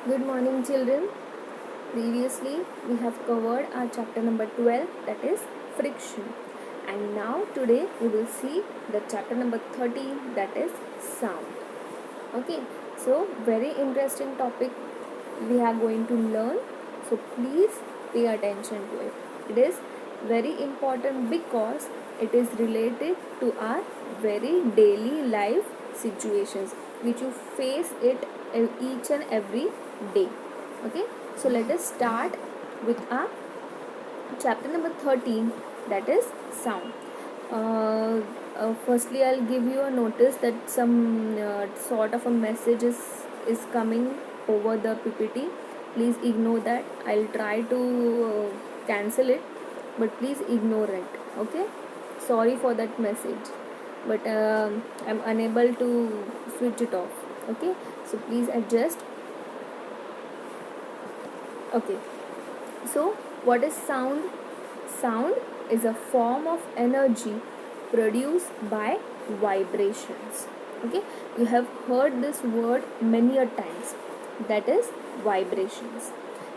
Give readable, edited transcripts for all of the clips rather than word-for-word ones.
Good morning, children. Previously, we have covered our chapter number 12, that is friction. And now, today, we will see the chapter number 13, that is sound. Okay, so very interesting topic we are going to learn. So, please pay attention to it. It is very important because it is related to our very daily life situations which you face it each and every day. Okay, so let us start with our chapter number 13, that is sound. Firstly, I'll give you a notice that some sort of a message is coming over the PPT. Please ignore that. I'll try to cancel it, but please ignore it. Okay, sorry for that message, but I'm unable to switch it off. Okay, so please adjust. Okay, so what is sound? Sound is a form of energy produced by vibrations. Okay, you have heard this word many a times, that is vibrations.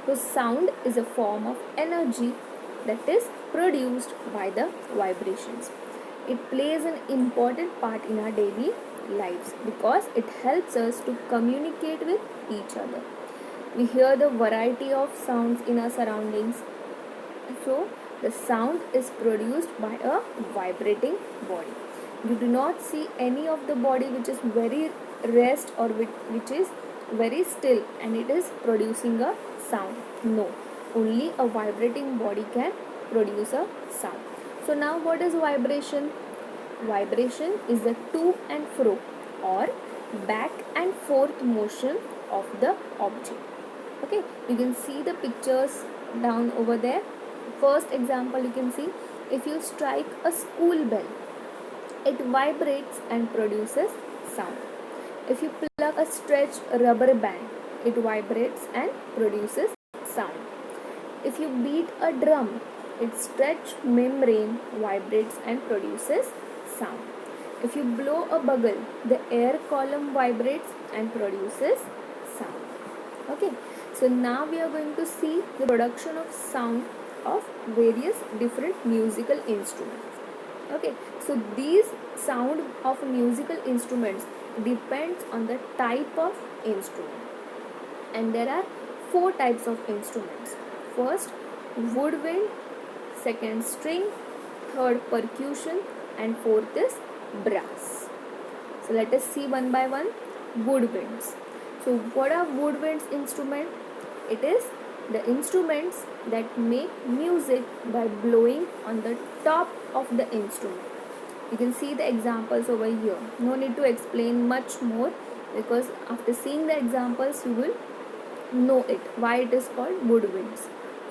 So sound is a form of energy that is produced by the vibrations. It plays an important part in our daily lives because it helps us to communicate with each other. We hear the variety of sounds in our surroundings. So, the sound is produced by a vibrating body. You do not see any of the body which is very rest or which is very still and it is producing a sound. No, only a vibrating body can produce a sound. So, now what is vibration? Vibration is the to and fro or back and forth motion of the object. Okay, you can see the pictures down over there. First example, you can see if you strike a school bell, it vibrates and produces sound. If you plug a stretched rubber band, it vibrates and produces sound. If you beat a drum, its stretched membrane vibrates and produces sound. If you blow a bugle, the air column vibrates and produces sound. Okay, so now we are going to see the production of sound of various different musical instruments. Okay, so these sound of musical instruments depends on the type of instrument, and there are four types of instruments. First, woodwind, second, string, third, percussion, and fourth is brass. So let us see one by one. Woodwinds. So what are woodwinds instrument? It is the instruments that make music by blowing on the top of the instrument. You can see the examples over here. No need to explain much more because after seeing the examples you will know it. Why it is called woodwinds.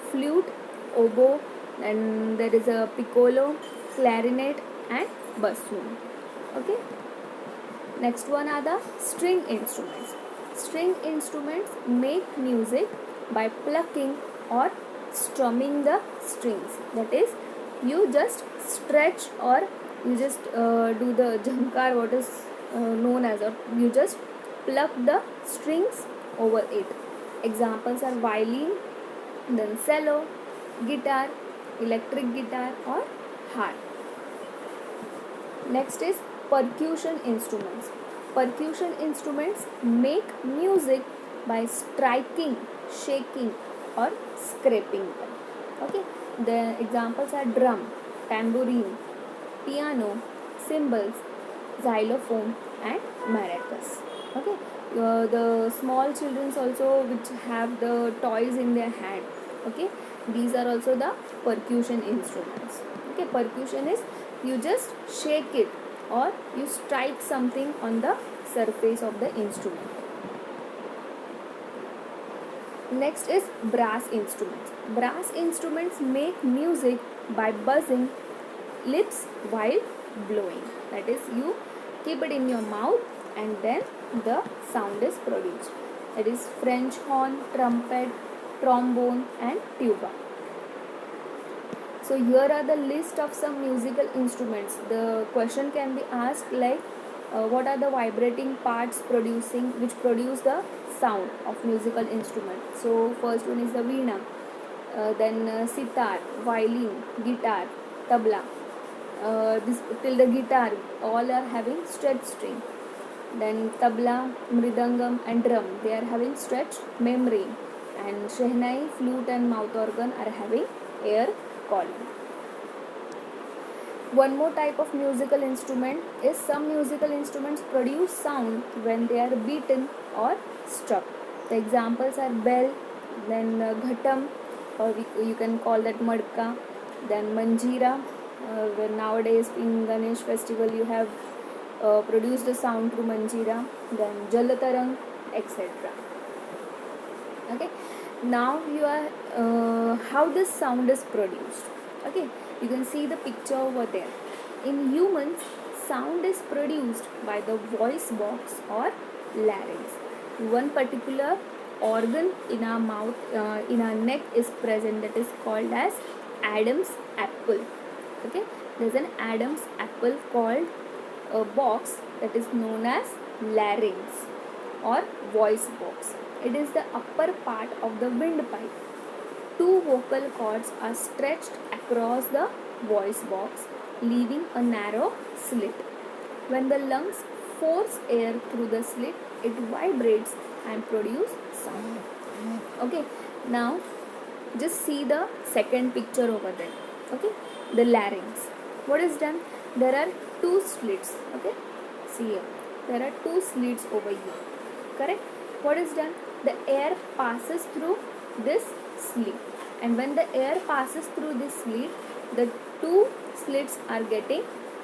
Flute, oboe, and there is a piccolo, clarinet and bassoon. Okay. Next one are the string instruments. String instruments make music by plucking or strumming the strings. That is, you just stretch or you just do the jhankar, what is known as, or you just pluck the strings over it. Examples are violin, then cello, guitar, electric guitar or harp. Next is percussion instruments. Percussion instruments make music by striking, shaking or scraping them. Okay, the examples are drum, tambourine, piano, cymbals, xylophone and maracas. Okay, the small children also which have the toys in their hand. Okay, these are also the percussion instruments. Okay, percussion is you just shake it or you strike something on the surface of the instrument. Next is brass instruments. Brass instruments make music by buzzing lips while blowing. That is, you keep it in your mouth and then the sound is produced. That is French horn, trumpet, trombone and tuba. So here are the list of some musical instruments. The question can be asked like what are the vibrating parts which produce the sound of musical instrument? So first one is the veena, then sitar, violin, guitar, tabla. This till the guitar, all are having stretched string. Then tabla, mridangam and drum, they are having stretched membrane. And shehnai, flute and mouth organ are having air column. One more type of musical instrument is some musical instruments produce sound when they are beaten or struck. The examples are bell, then ghatam, or you can call that madka, then manjira. When nowadays in Ganesh festival you have produced a sound through manjira, then jalatarang, etc. Okay, now you are how this sound is produced. Okay, you can see the picture over there. In humans, sound is produced by the voice box or larynx. One particular organ in our mouth, in our neck is present, that is called as Adam's apple. Okay, there's an Adam's apple called a box that is known as larynx or voice box. It is the upper part of the windpipe. Two vocal cords are stretched across the voice box, leaving a narrow slit. When the lungs force air through the slit, it vibrates and produces sound. Okay, now just see the second picture over there. Okay, the larynx. What is done? There are two slits. Okay, see here. There are two slits over here. Correct? What is done? The air passes through this slit, and when the air passes through this slit, the two slits are getting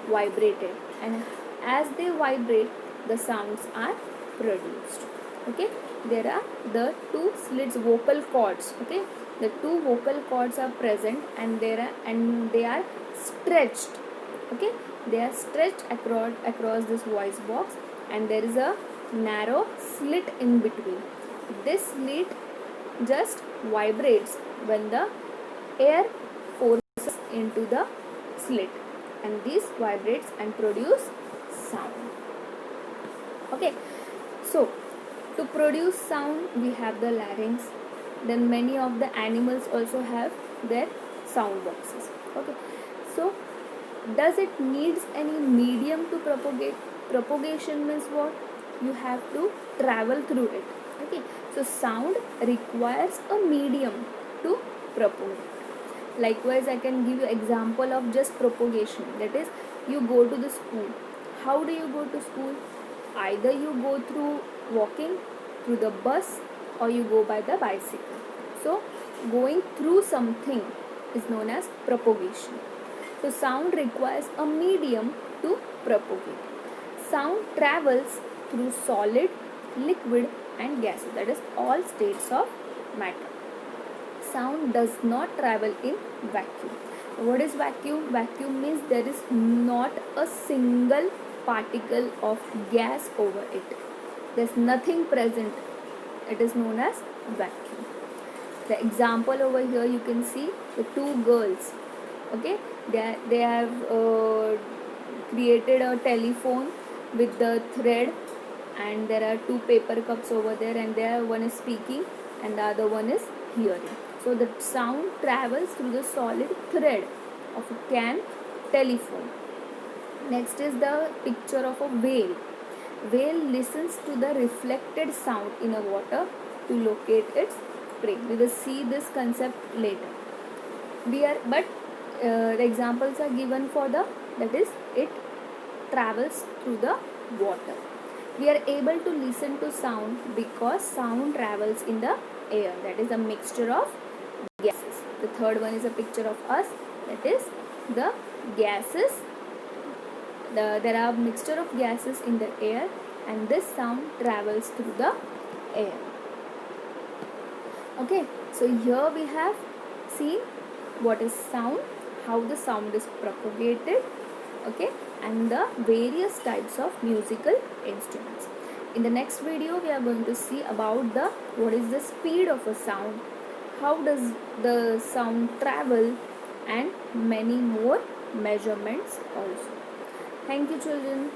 vibrated, and as they vibrate, the sounds are produced. Okay, there are the two slits, vocal cords. Okay, the two vocal cords are present, and they are stretched. Okay, they are stretched across this voice box, and there is a narrow slit in between. This slit just vibrates when the air forces into the slit, and this vibrates and produce sound. Okay, so to produce sound we have the larynx. Then many of the animals also have their sound boxes. Okay, so does it needs any medium to propagate? Propagation means what? You have to travel through it. Okay, so sound requires a medium to propagate. Likewise, I can give you example of just propagation. That is, you go to the school. How do you go to school? Either you go through walking, through the bus, or you go by the bicycle. So going through something is known as propagation. So sound requires a medium to propagate. Sound travels through solid, liquid and gases, that is all states of matter. Sound does not travel in vacuum. What is vacuum? Vacuum means there is not a single particle of gas over it. There is nothing present. It is known as vacuum. The example over here you can see the two girls. Okay, they have created a telephone with the thread, and there are two paper cups over there, and there one is speaking and the other one is hearing. So the sound travels through the solid thread of a can telephone. Next is the picture of a whale. Whale listens to the reflected sound in a water to locate its prey. We will see this concept later. The examples are given for that is it travels through the water. We are able to listen to sound because sound travels in the air, that is a mixture of gases. The third one is a picture of us, that is the gases. There are mixture of gases in the air, and this sound travels through the air. Okay, so here we have seen what is sound, how the sound is propagated, okay, and the various types of musical instruments. In the next video we are going to see about what is the speed of a sound, how does the sound travel, and many more measurements also. Thank you, children.